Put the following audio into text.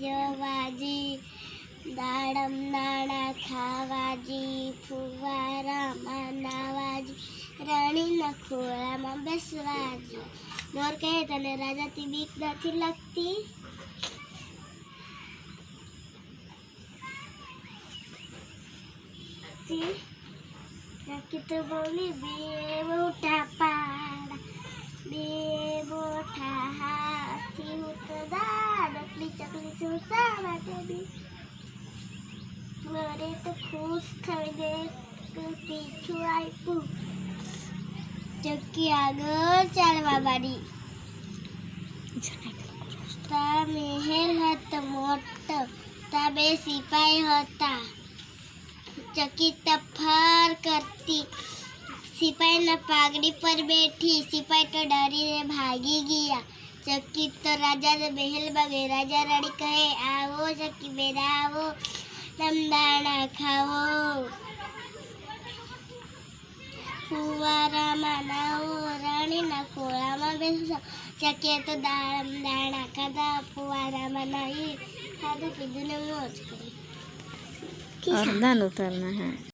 જવાજી, દાડમ દાણા ખાવાજી, ફુવારામાં નાવાજી, રાણીના ખોળામાં બેસવાજી. મોર કહે તને રાજાથી બીક નથી લાગતી? ચકી તો બોલી બે મોટા પાડા, બે મોટા હાથી, હું તો દાડકલી ચકલી છું શા માટે બી. મોરે તો ખુશ થઈ દે પીછું આપ્યું. ચકી આગળ ચાલવા માંડી. તા મહેલ હતો મોટો, તા બે સિપાઈ હતા. ચકી તફાર કરતી સિપાહીના પાઘડી પર બેઠી. સિપાઈ તો ડરીને ભાગી ગયા. ચકી તો રાજાને મહેલમાં ગઈ. રાજા રાણી કહે આવો ચકી બેના આવો, દાણા ખાવો, ફુવારામાં નાવો, રાણીના ખોળામાં બેસો. ચકીએ તો દાણા ખાધા, ફુવારામાં નાહી, ખાધું પીધું ને મોજ કરી. और दान उतारना है।